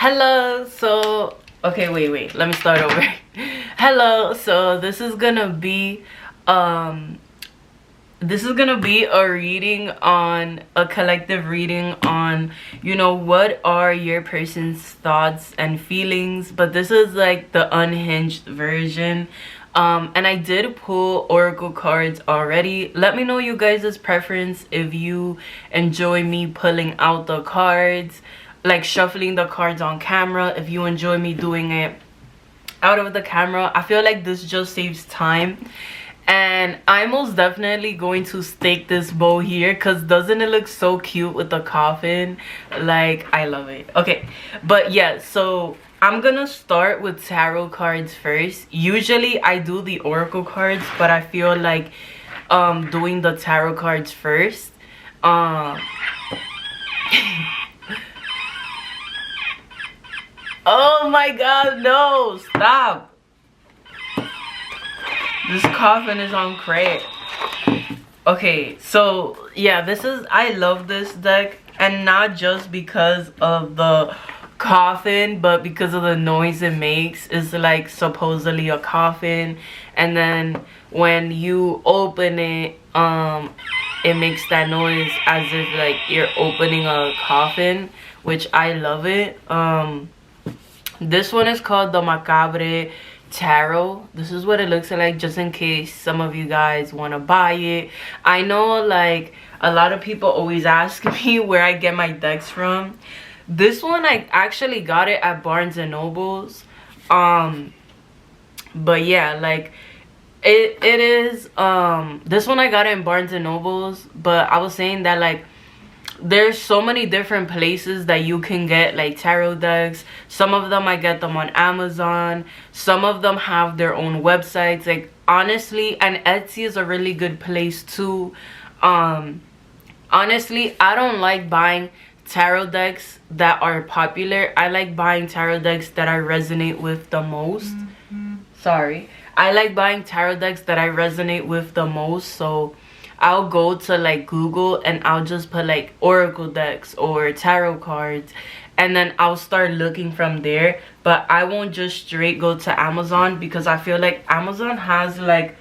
Hello, so okay, wait, let me start over. Hello, so this is gonna be a reading on a collective reading on, what are your person's thoughts and feelings, but this is like the unhinged version. And I did pull oracle cards already. Let me know you guys' preference if you enjoy me pulling out the cards, like shuffling the cards on camera, if you enjoy me doing it out of the camera. I feel like this just saves time. And I'm most definitely going to stake this bow here because doesn't it look so cute with the coffin? Like, I love it. Okay, but yeah, so I'm gonna start with tarot cards first. Usually I do the oracle cards, but I feel like doing the tarot cards first. Oh my god, no, stop. This coffin is on crack. Okay, so yeah, I love this deck, and not just because of the coffin, but because of the noise it makes. It's like supposedly a coffin, and then when you open it, it makes that noise as if like you're opening a coffin, which I love it. This one is called the Macabre Tarot. This is what it looks like, just in case some of you guys want to buy it. I know like a lot of people always ask me where I get my decks from. This one I actually got it at Barnes and Nobles. But yeah, like it is this one I got it in Barnes and Nobles, but I was saying that like there's so many different places that you can get like tarot decks. Some of them I get them on Amazon, some of them have their own websites, like honestly, and Etsy is a really good place too. Honestly, I don't like buying tarot decks that are popular. I like buying tarot decks that I resonate with the most. Sorry, I like buying tarot decks that I resonate with the most. So I'll go to like Google and I'll just put like oracle decks or tarot cards, and then I'll start looking from there. But I won't just straight go to Amazon, because I feel like Amazon has like,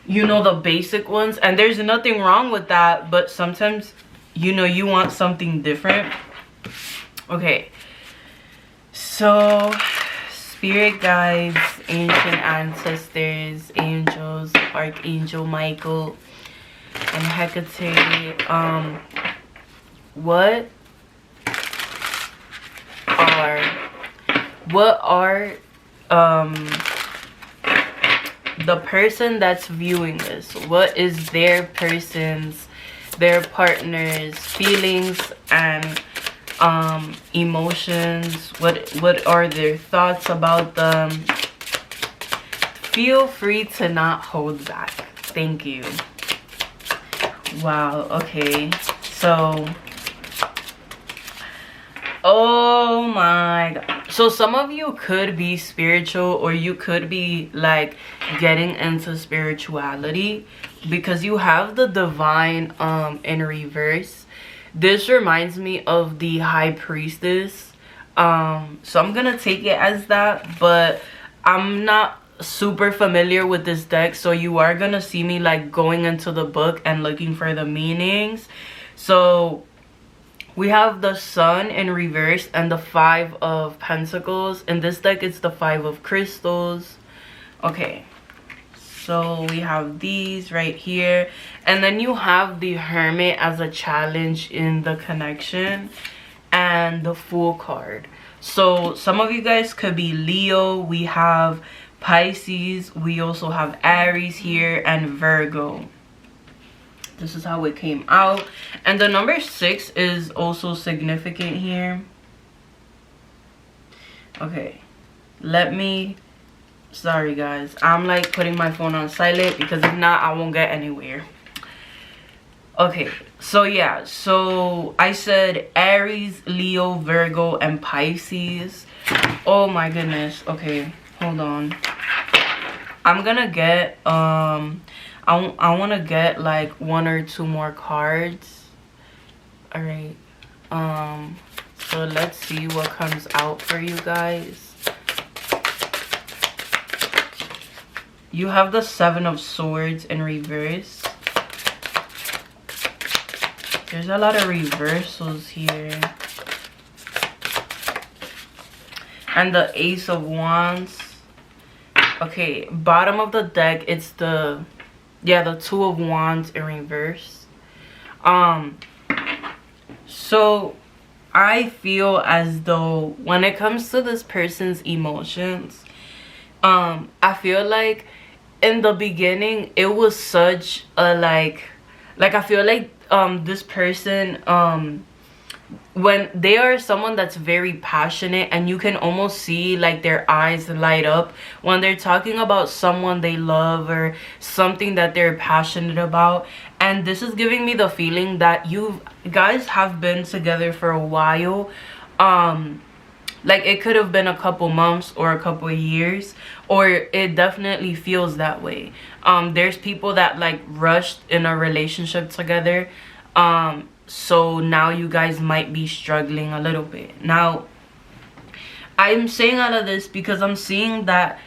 the basic ones, and there's nothing wrong with that, but sometimes you want something different. Okay, so spirit guides, ancient ancestors, angels, Archangel Michael and Hecate, what are the person that's viewing this, what is their partner's feelings and emotions, what are their thoughts about them? Feel free to not hold back. Thank you. Wow, okay, so oh my god, so some of you could be spiritual, or you could be like getting into spirituality, because you have the divine in reverse. This reminds me of the high priestess, so I'm gonna take it as that, but I'm not super familiar with this deck, so you are gonna see me like going into the book and looking for the meanings. So we have the Sun in reverse and the Five of Pentacles. In this deck it's the Five of Crystals. Okay, so we have these right here, and then you have the Hermit as a challenge in the connection, and the Fool card. So some of you guys could be Leo. We have Pisces, we also have Aries here, and Virgo. This is how it came out, and the number 6 is also significant here. Okay, sorry guys, I'm like putting my phone on silent, because if not I won't get anywhere. Okay, so yeah, so I said Aries, Leo, Virgo, and Pisces. Oh my goodness. Okay, hold on. I'm gonna get I want to get like 1 or 2 more cards. All right, So let's see what comes out for you guys. You have the Seven of Swords in reverse. There's a lot of reversals here. And the Ace of Wands. Okay, bottom of the deck, it's the Two of Wands in reverse. So I feel as though when it comes to this person's emotions, I feel like in the beginning it was such a like I feel like this person, when they are someone that's very passionate, and you can almost see like their eyes light up when they're talking about someone they love or something that they're passionate about. And this is giving me the feeling that you guys have been together for a while. Like it could have been a couple months or a couple years, or it definitely feels that way. There's people that like rushed in a relationship together, so now you guys might be struggling a little bit. Now I'm saying all of this because I'm seeing that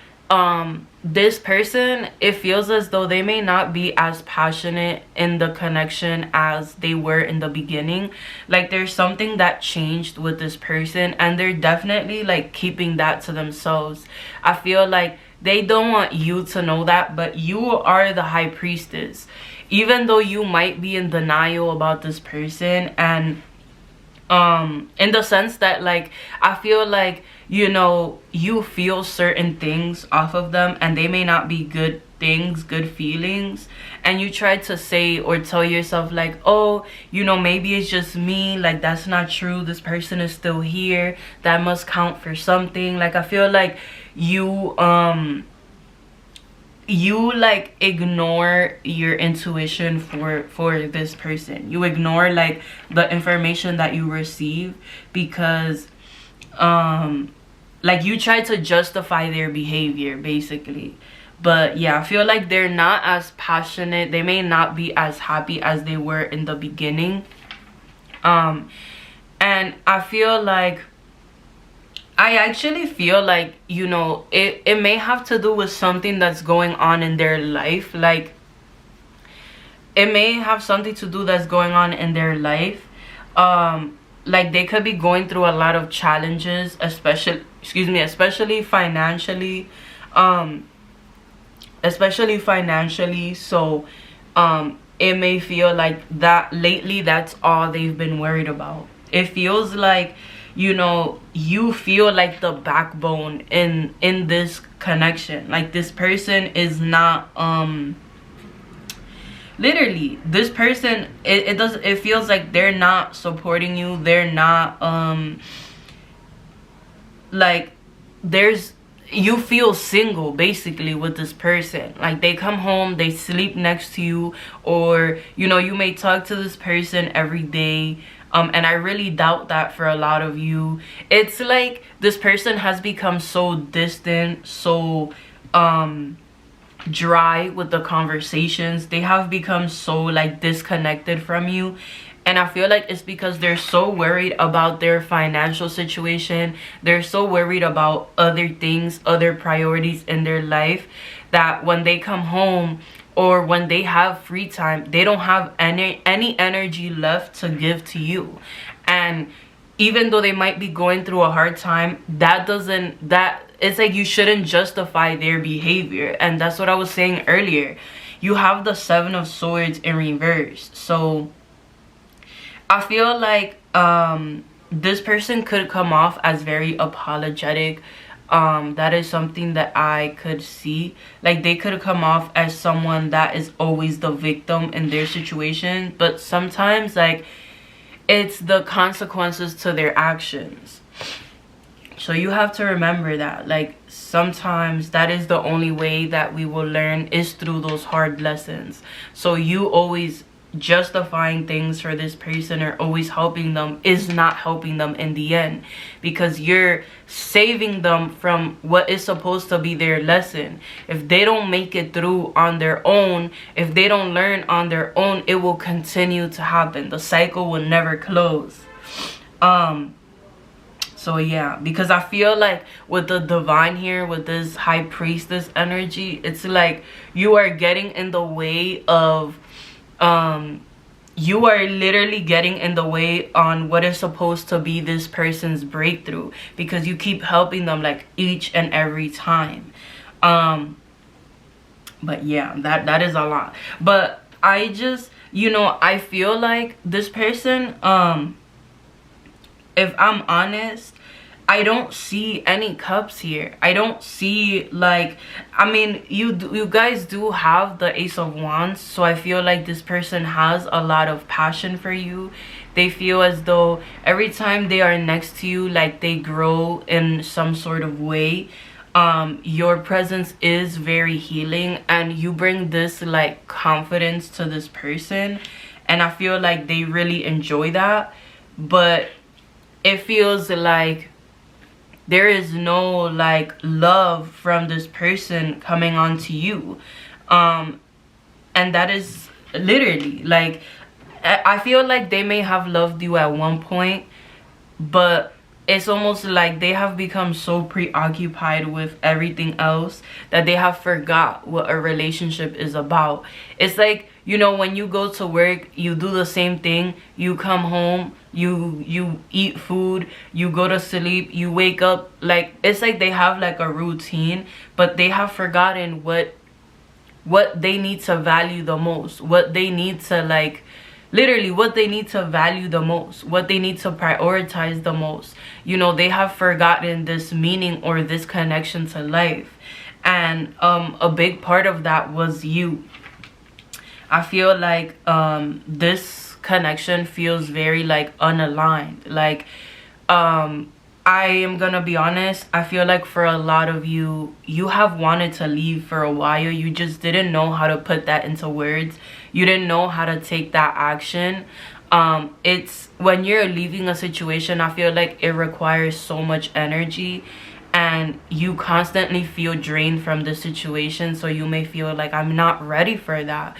this person, it feels as though they may not be as passionate in the connection as they were in the beginning. Like there's something that changed with this person, and they're definitely like keeping that to themselves. I feel like they don't want you to know that, but you are the High Priestess. Even though you might be in denial about this person, and in the sense that like I feel like, you know, you feel certain things off of them, and they may not be good things, good feelings, and you try to say or tell yourself like, oh, you know, maybe it's just me, like that's not true, this person is still here, that must count for something. Like I feel like you like ignore your intuition for this person. You ignore like the information that you receive because like you try to justify their behavior basically. But yeah, I feel like they're not as passionate, they may not be as happy as they were in the beginning. And I feel like, I actually feel like, you know, it may have to do with something that's going on in their life. Like it may have something to do that's going on in their life. Like they could be going through a lot of challenges, especially financially. So it may feel like that lately that's all they've been worried about. It feels like, you know, you feel like the backbone in this connection. Like this person is not literally, this person, it feels like they're not supporting you. They're not like you feel single basically with this person. Like they come home, they sleep next to you, or you know, you may talk to this person every day. And I really doubt that for a lot of you. It's like this person has become so distant, so dry with the conversations. They have become so like disconnected from you. And I feel like it's because they're so worried about their financial situation. They're so worried about other things, other priorities in their life, that when they come home or when they have free time, they don't have any energy left to give to you. And even though they might be going through a hard time, it's like you shouldn't justify their behavior. And that's what I was saying earlier. You have the Seven of Swords in reverse. So I feel like this person could come off as very apologetic. That is something that I could see. Like they could come off as someone that is always the victim in their situation, but sometimes like it's the consequences to their actions. So you have to remember that, like sometimes that is the only way that we will learn, is through those hard lessons. So you always justifying things for this person or always helping them is not helping them in the end, because you're saving them from what is supposed to be their lesson. If they don't make it through on their own, if they don't learn on their own, it will continue to happen. The cycle will never close. So yeah, because I feel like with the divine here, with this high priestess energy, it's like you are getting in the way of you are literally getting in the way on what is supposed to be this person's breakthrough, because you keep helping them like each and every time. But yeah, that is a lot. But I just, I feel like this person, if I'm honest, I don't see any cups here. I don't see, like, I mean, you guys do have the Ace of Wands, so I feel like this person has a lot of passion for you. They feel as though every time they are next to you, like, they grow in some sort of way. Your presence is very healing, and you bring this like confidence to this person, and I feel like they really enjoy that. But it feels like there is no like love from this person coming on to you, and that is literally like, I feel like they may have loved you at one point, but it's almost like they have become so preoccupied with everything else that they have forgot what a relationship is about. It's like, when you go to work, you do the same thing, you come home, you eat food, you go to sleep, you wake up. Like, it's like they have like a routine, but they have forgotten what they need to value the most, what they need to like, literally what they need to value the most, what they need to prioritize the most. They have forgotten this meaning or this connection to life. And a big part of that was you. I feel like this connection feels very like unaligned. Like, I am gonna be honest, I feel like for a lot of you, you have wanted to leave for a while. You just didn't know how to put that into words. You didn't know how to take that action. It's when you're leaving a situation, I feel like it requires so much energy, and you constantly feel drained from the situation. So you may feel like, I'm not ready for that,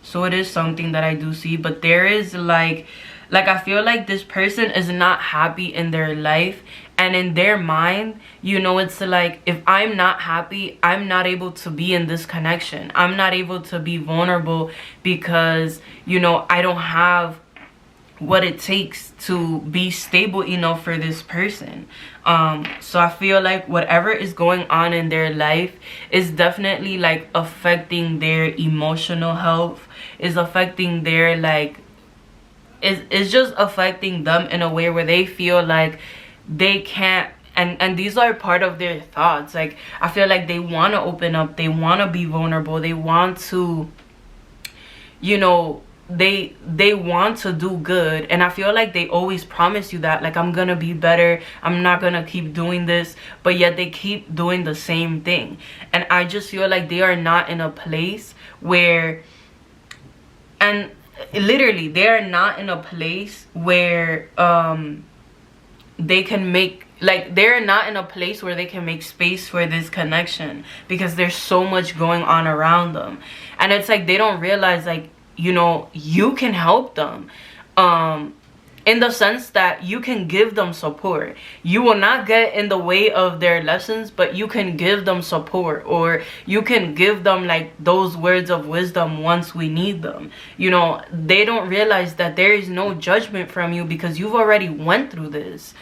So it is something that I do see. But there is like I feel like this person is not happy in their life, and in their mind, it's like, if I'm not happy, I'm not able to be in this connection. I'm not able to be vulnerable because, I don't have what it takes to be stable enough for this person. So I feel like whatever is going on in their life is definitely like affecting their emotional health, is affecting their like, it's just affecting them in a way where they feel like they can't, and these are part of their thoughts. Like, I feel like they want to open up, they want to be vulnerable, they want to, they want to do good, and I feel like they always promise you that, like, I'm gonna be better, I'm not gonna keep doing this, but yet they keep doing the same thing. And I just feel like they are not in a place where, and literally they are not in a place where they can make, like, they're not in a place where they can make space for this connection, because there's so much going on around them. And it's like they don't realize, like, you can help them in the sense that you can give them support. You will not get in the way of their lessons, but you can give them support, or you can give them like those words of wisdom once we need them. They don't realize that there is no judgment from you, because you've already went through this.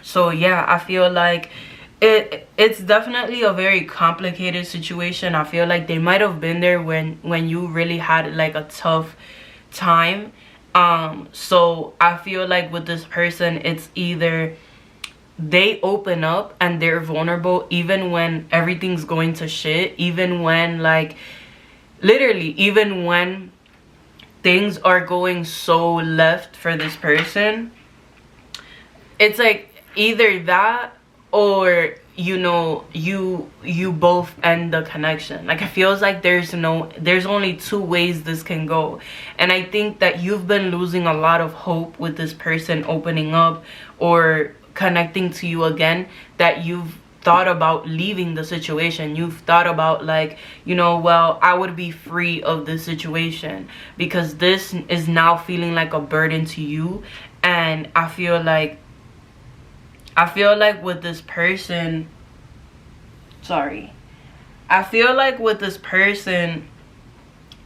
So yeah, I feel like it's definitely a very complicated situation. I feel like they might have been there when you really had like a tough time. So I feel like with this person, it's either they open up and they're vulnerable even when everything's going to shit, even when, like, literally, even when things are going so left for this person. It's like either that, or you both end the connection. Like, it feels like there's only two ways this can go. And I think that you've been losing a lot of hope with this person opening up or connecting to you again, that you've thought about leaving the situation. You've thought about, like, well, I would be free of this situation, because this is now feeling like a burden to you. And I feel like with this person, sorry, I feel like with this person,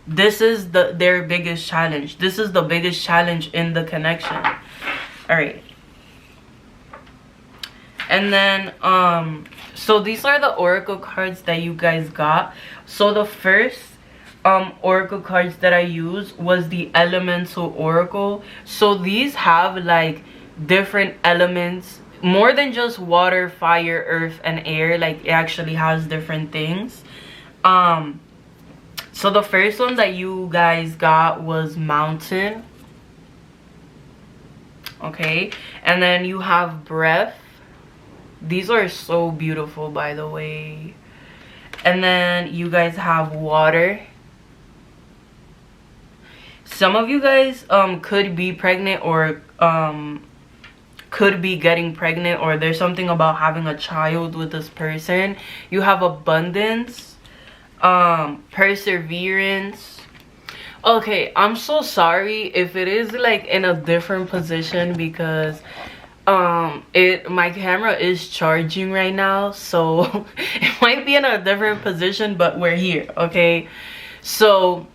this is their biggest challenge. This is the biggest challenge in the connection. All right. And then so these are the oracle cards that you guys got. So the first oracle cards that I used was the elemental oracle. So these have like different elements, more than just water, fire, earth, and air. Like it actually has different things. So the first one that you guys got was mountain. Okay, and then you have breath. These are so beautiful, by the way. And then you guys have water. Some of you guys could be pregnant, or could be getting pregnant, or there's something about having a child with this person. You have abundance, perseverance. Okay, I'm so sorry if it is like in a different position, because my camera is charging right now, so it might be in a different position, but we're here. Okay, so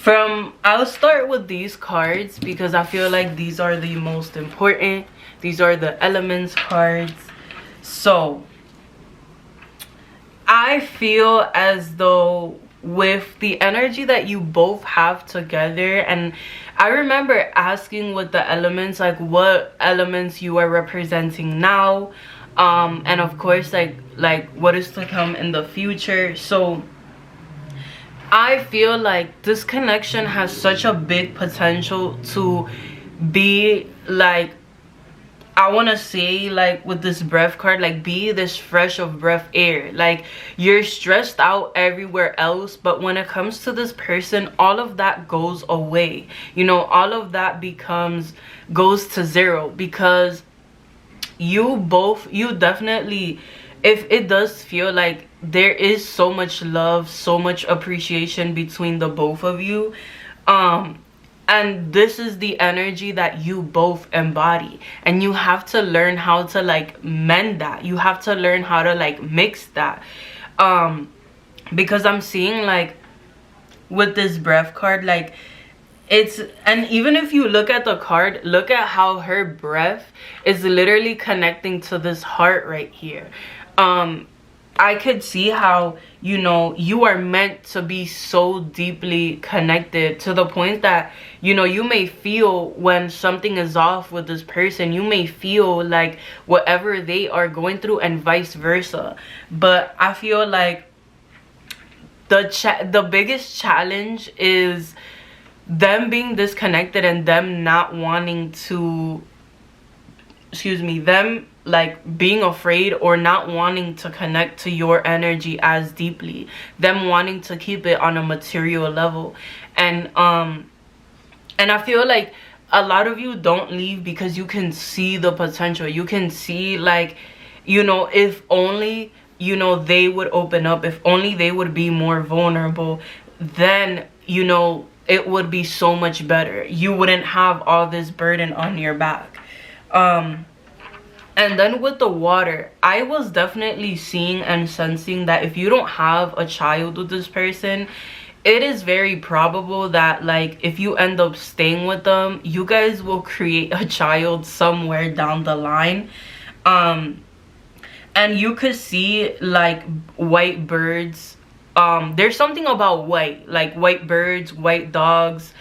I'll start with these cards because I feel like these are the most important. These are the elements cards. So I feel as though with the energy that you both have together, and I remember asking with the elements, like what elements you are representing now, and of course like what is to come in the future. So I feel like this connection has such a big potential to be like, I want to say, like with this breath card, like be this fresh of breath air. Like you're stressed out everywhere else, but when it comes to this person, all of that goes away. You know, all of that goes to zero, because you definitely, if it does feel like there is so much love, so much appreciation between the both of you, and this is the energy that you both embody, and you have to learn how to like mend that. You have to learn how to like mix that, because I'm seeing like with this breath card, like it's, and even if you look at the card, look at how her breath is literally connecting to this heart right here. I could see how, you know, you are meant to be so deeply connected, to the point that, you know, you may feel when something is off with this person, you may feel like whatever they are going through, and vice versa. But I feel like the biggest challenge is them being disconnected, and them not wanting to, them like being afraid or not wanting to connect to your energy as deeply, them wanting to keep it on a material level. And I feel like a lot of you don't leave because you can see the potential. You can see, like, you know, if only, you know, they would open up, if only they would be more vulnerable, then, you know, it would be so much better. You wouldn't have all this burden on your back. And then with the water, I was definitely seeing and sensing that if you don't have a child with this person, it is very probable that, like, if you end up staying with them, you guys will create a child somewhere down the line. And you could see like white birds. There's something about white, like white birds, white dogs.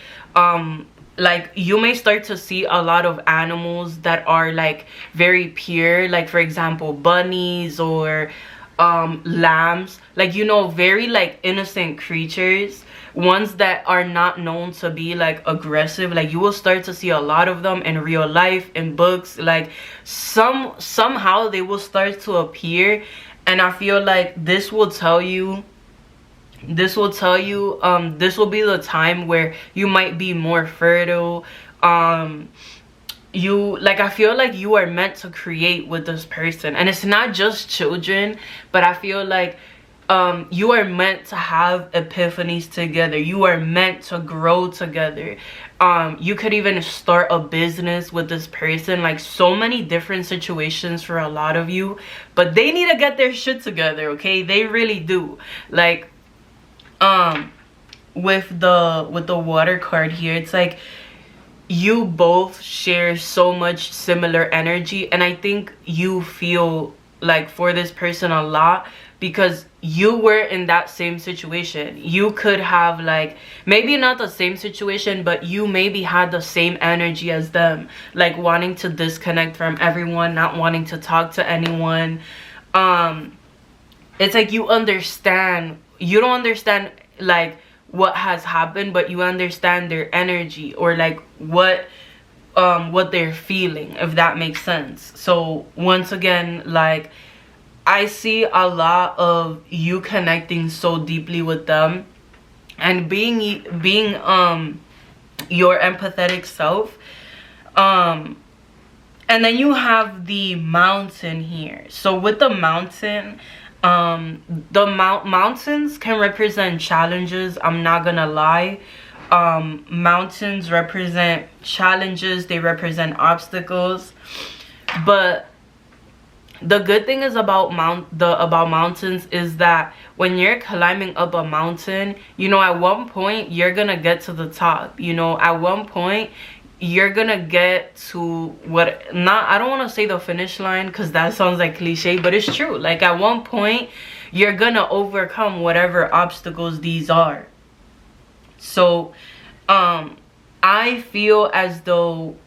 Like you may start to see a lot of animals that are like very pure, like for example bunnies or lambs, like, you know, very like innocent creatures, ones that are not known to be like aggressive. Like you will start to see a lot of them in real life, in books, like somehow they will start to appear. And I feel like this will be the time where you might be more fertile. I feel like you are meant to create with this person, and it's not just children, but I feel like you are meant to have epiphanies together. You are meant to grow together. You could even start a business with this person. Like, so many different situations for a lot of you, but they need to get their shit together, okay? They really do. Like, with the water card here, it's like you both share so much similar energy, and I think you feel like for this person a lot, because you were in that same situation. You could have, like, maybe not the same situation, but you maybe had the same energy as them, like wanting to disconnect from everyone, not wanting to talk to anyone. It's like you don't understand like what has happened, but you understand their energy, or like what they're feeling, if that makes sense. So once again, like, I see a lot of you connecting so deeply with them and being your empathetic self. And then you have the mountain here. So with the mountain, the mountains can represent challenges. I'm not gonna lie. Mountains represent challenges, they represent obstacles. But the good thing is about mountains is that when you're climbing up a mountain, you know, at one point you're gonna get to the top. You know, at one point you're gonna get to I don't want to say the finish line, because that sounds like cliche, but it's true. Like, at one point you're gonna overcome whatever obstacles these are. So I feel as though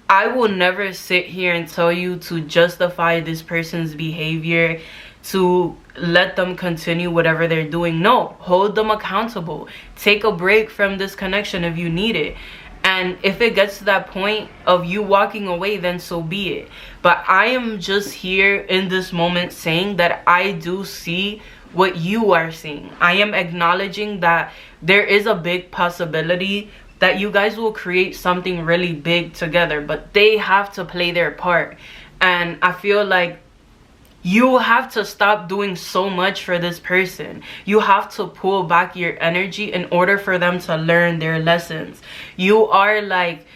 I will never sit here and tell you to justify this person's behavior, to let them continue whatever they're doing. No, hold them accountable. Take a break from this connection if you need it. And if it gets to that point of you walking away, then so be it. But I am just here in this moment saying that I do see what you are seeing. I am acknowledging that there is a big possibility that you guys will create something really big together, but they have to play their part. And I feel like you have to stop doing so much for this person. You have to pull back your energy in order for them to learn their lessons. You are like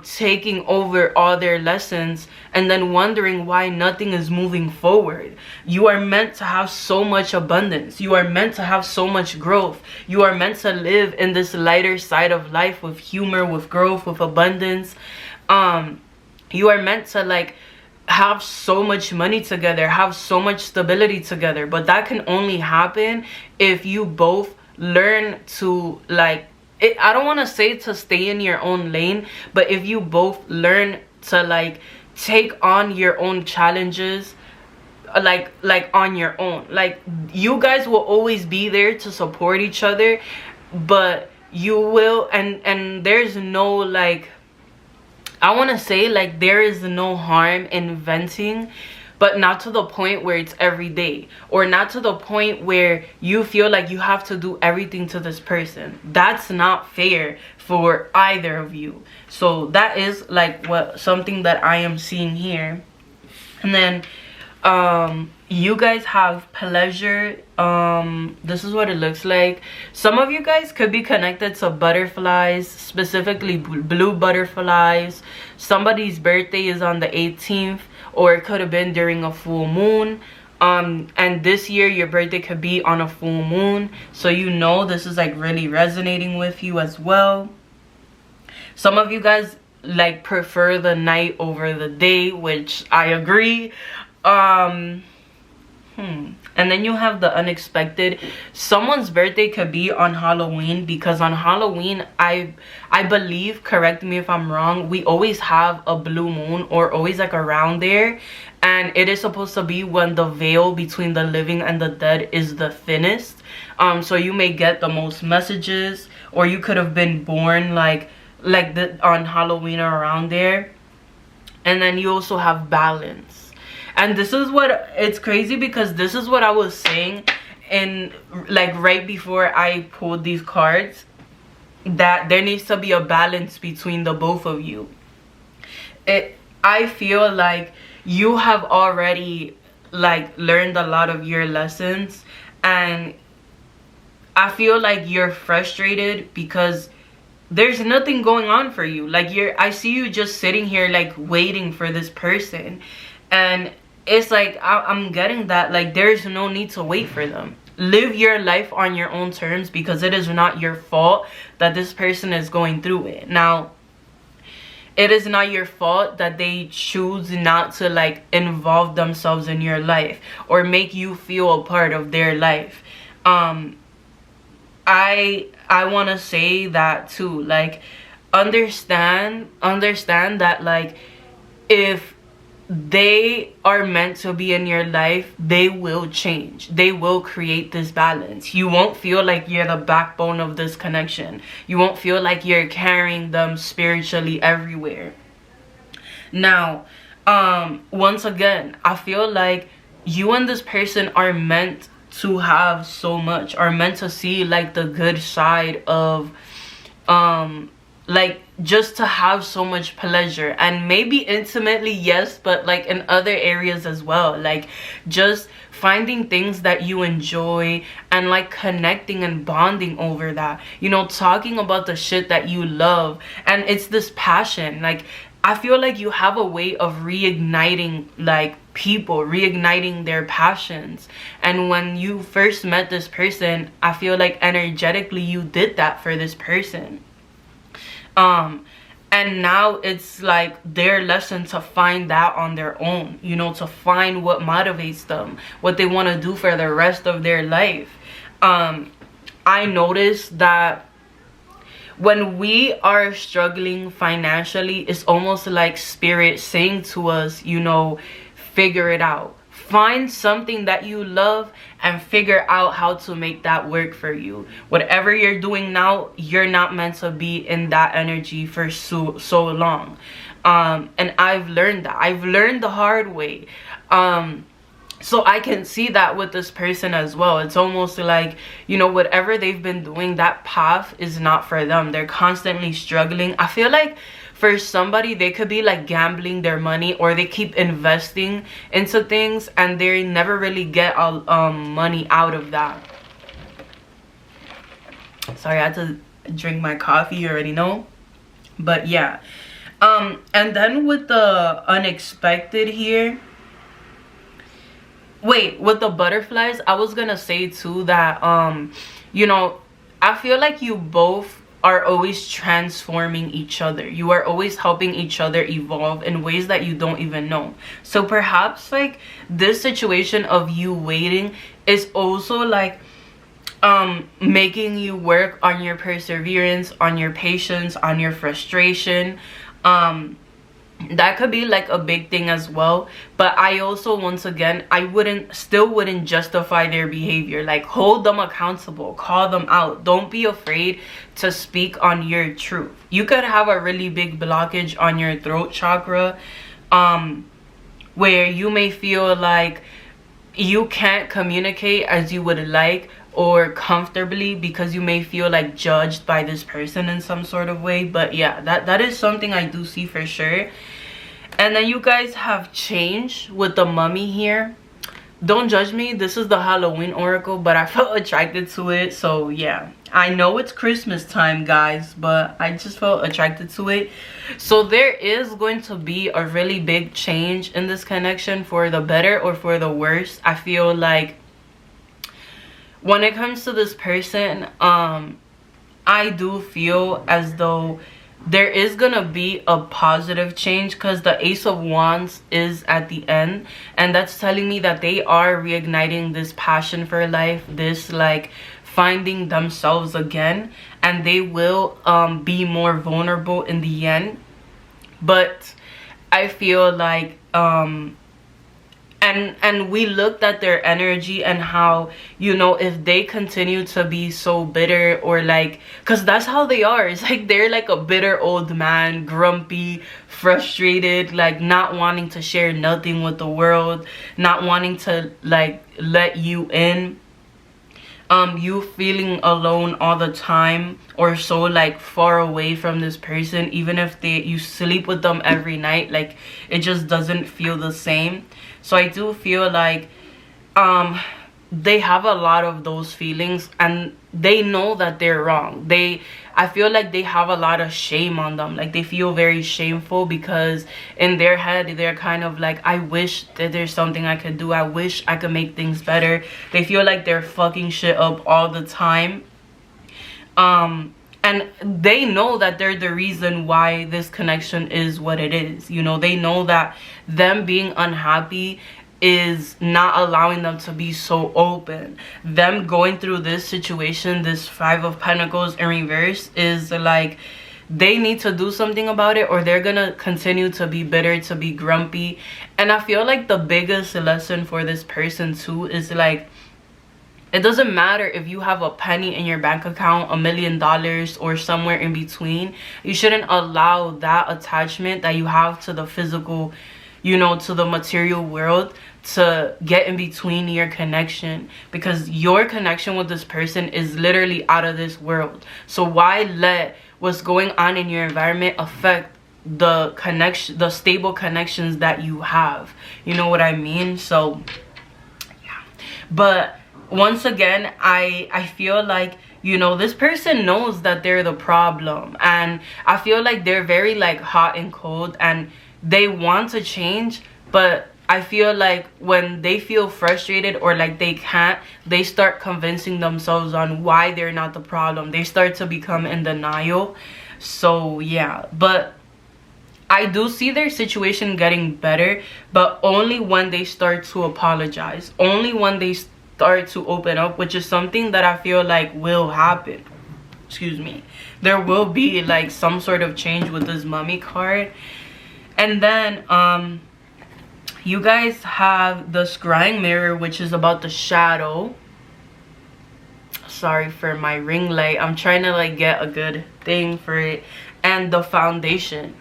taking over all their lessons and then wondering why nothing is moving forward. You are meant to have so much abundance. You are meant to have so much growth. You are meant to live in this lighter side of life with humor, with growth, with abundance. You are meant to like have so much money together, have so much stability together, but that can only happen if you both learn to like I don't want to say to stay in your own lane, but if you both learn to like take on your own challenges, like on your own. Like, you guys will always be there to support each other, but you will and there's no like, I want to say like there is no harm in venting, but not to the point where it's every day, or not to the point where you feel like you have to do everything to this person. That's not fair for either of you. So that is like something that I am seeing here. And then you guys have pleasure. This is what it looks like. Some of you guys could be connected to butterflies, specifically blue butterflies. Somebody's birthday is on the 18th, or it could have been during a full moon. And this year your birthday could be on a full moon, so you know this is like really resonating with you as well. Some of you guys like prefer the night over the day, which I agree. And then you have the unexpected. Someone's birthday could be on Halloween, because on Halloween, I believe, correct me if I'm wrong, we always have a blue moon, or always like around there, and it is supposed to be when the veil between the living and the dead is the thinnest. So you may get the most messages, or you could have been born on Halloween or around there. And then you also have balance. And this is what, it's crazy because this is what I was saying in like right before I pulled these cards, that there needs to be a balance between the both of you. I feel like you have already like learned a lot of your lessons, and I feel like you're frustrated because there's nothing going on for you. Like, I see you just sitting here like waiting for this person, and it's like I'm getting that like there's no need to wait for them. Live your life on your own terms, because it is not your fault that this person is going through it. Now, it is not your fault that they choose not to like involve themselves in your life or make you feel a part of their life. I want to say that too, like, understand that like if they are meant to be in your life, they will change. They will create this balance. You won't feel like you're the backbone of this connection. You won't feel like you're carrying them spiritually everywhere. Now, once again, I feel like you and this person are meant to have so much, are meant to see like the good side of like just to have so much pleasure, and maybe intimately, yes, but like in other areas as well, like just finding things that you enjoy and like connecting and bonding over that, you know, talking about the shit that you love. And it's this passion. Like, I feel like you have a way of reigniting like people, reigniting their passions. And when you first met this person, I feel like energetically you did that for this person. And now it's like their lesson to find that on their own, you know, to find what motivates them, what they want to do for the rest of their life. I noticed that when we are struggling financially, it's almost like spirit saying to us, you know, figure it out. Find something that you love and figure out how to make that work for you. Whatever you're doing now, you're not meant to be in that energy for so long. And I've learned that. I've learned the hard way. So I can see that with this person as well. It's almost like, you know, whatever they've been doing, that path is not for them. They're constantly struggling. I feel like for somebody, they could be like gambling their money, or they keep investing into things and they never really get money out of that. Sorry, I had to drink my coffee, you already know. But yeah. And then with the unexpected here, wait, with the butterflies, I was gonna say too that you know, I feel like you both are always transforming each other. You are always helping each other evolve in ways that you don't even know. So perhaps like this situation of you waiting is also like making you work on your perseverance, on your patience, on your frustration. That could be like a big thing as well. But I also, once again, I still wouldn't justify their behavior. Like, hold them accountable, call them out. Don't be afraid to speak on your truth. You could have a really big blockage on your throat chakra, where you may feel like you can't communicate as you would like or comfortably, because you may feel like judged by this person in some sort of way. But yeah, that is something I do see for sure. And then you guys have changed with the mummy here. Don't judge me, this is the Halloween oracle, but I felt attracted to it. So yeah, I know it's Christmas time, guys, but I just felt attracted to it. So there is going to be a really big change in this connection, for the better or for the worse. I feel like when it comes to this person, I do feel as though there is gonna be a positive change, because the Ace of Wands is at the end, and that's telling me that they are reigniting this passion for life, this like finding themselves again, and they will be more vulnerable in the end. But I feel like and we looked at their energy and how, you know, if they continue to be so bitter, or like, because that's how they are, it's like they're like a bitter old man, grumpy, frustrated, like not wanting to share nothing with the world, not wanting to like let you in, you feeling alone all the time, or so like far away from this person. Even if you sleep with them every night, like it just doesn't feel the same. So I do feel like they have a lot of those feelings, and they know that they're wrong. I feel like they have a lot of shame on them. Like, they feel very shameful because in their head they're kind of like, I wish that there's something I could do, I wish I could make things better. They feel like they're fucking shit up all the time. And they know that they're the reason why this connection is what it is. You know, they know that them being unhappy is not allowing them to be so open. Them going through this situation, this 5 of Pentacles in reverse, is like they need to do something about it, or they're gonna continue to be bitter, to be grumpy. And I feel like the biggest lesson for this person too is like, it doesn't matter if you have a penny in your bank account, $1 million, or somewhere in between. You shouldn't allow that attachment that you have to the physical, you know, to the material world, to get in between your connection, because your connection with this person is literally out of this world. So why let what's going on in your environment affect the connection, the stable connections that you have? You know what I mean? So yeah. But once again, I feel like, you know, this person knows that they're the problem, and I feel like they're very like hot and cold, and they want to change, but I feel like when they feel frustrated or like they can't, they start convincing themselves on why they're not the problem. They start to become in denial. So yeah, but I do see their situation getting better, but only when they start to apologize, only when they start to open up, which is something that I feel like will happen. Excuse me. There will be like some sort of change with this Mummy card. And then you guys have the scrying mirror, which is about the shadow. Sorry for my ring light, I'm trying to like get a good thing for it. And the foundation,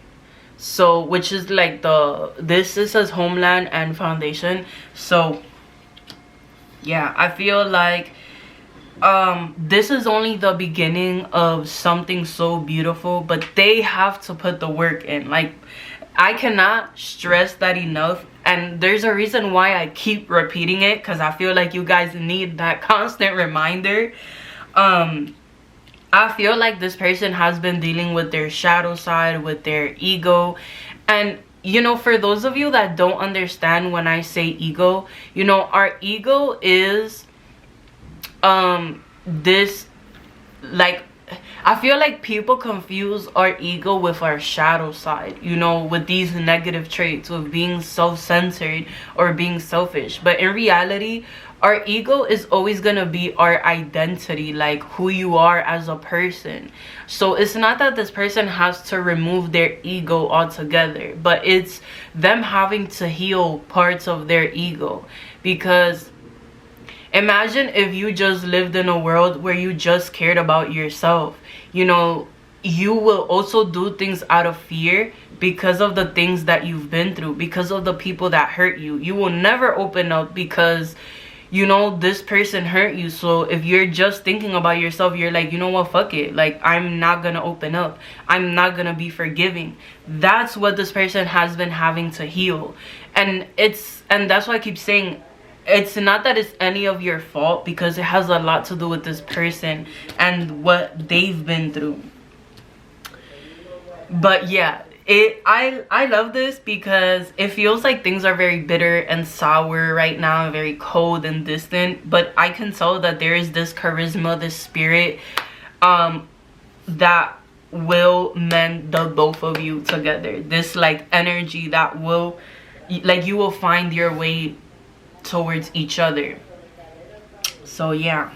so which is like this says homeland and foundation. So yeah, I feel like this is only the beginning of something so beautiful, but they have to put the work in. Like, I cannot stress that enough, and there's a reason why I keep repeating it, because I feel like you guys need that constant reminder. I feel like this person has been dealing with their shadow side, with their ego. And you know, for those of you that don't understand when I say ego, you know, our ego is this, like, I feel like people confuse our ego with our shadow side, you know, with these negative traits, with being self-centered or being selfish. But in reality, our ego is always gonna be our identity, like who you are as a person. So it's not that this person has to remove their ego altogether, but it's them having to heal parts of their ego. Because imagine if you just lived in a world where you just cared about yourself. You know, you will also do things out of fear because of the things that you've been through, because of the people that hurt you. You will never open up because, you know, this person hurt you. So if you're just thinking about yourself, you're like, you know what, fuck it, like, I'm not gonna open up, I'm not gonna be forgiving. That's what this person has been having to heal. And that's why I keep saying, it's not that it's any of your fault, because it has a lot to do with this person and what they've been through. But yeah, I love this because it feels like things are very bitter and sour right now, very cold and distant. But I can tell that there is this charisma, this spirit that will mend the both of you together. This like energy that will, like, you will find your way towards each other. So yeah.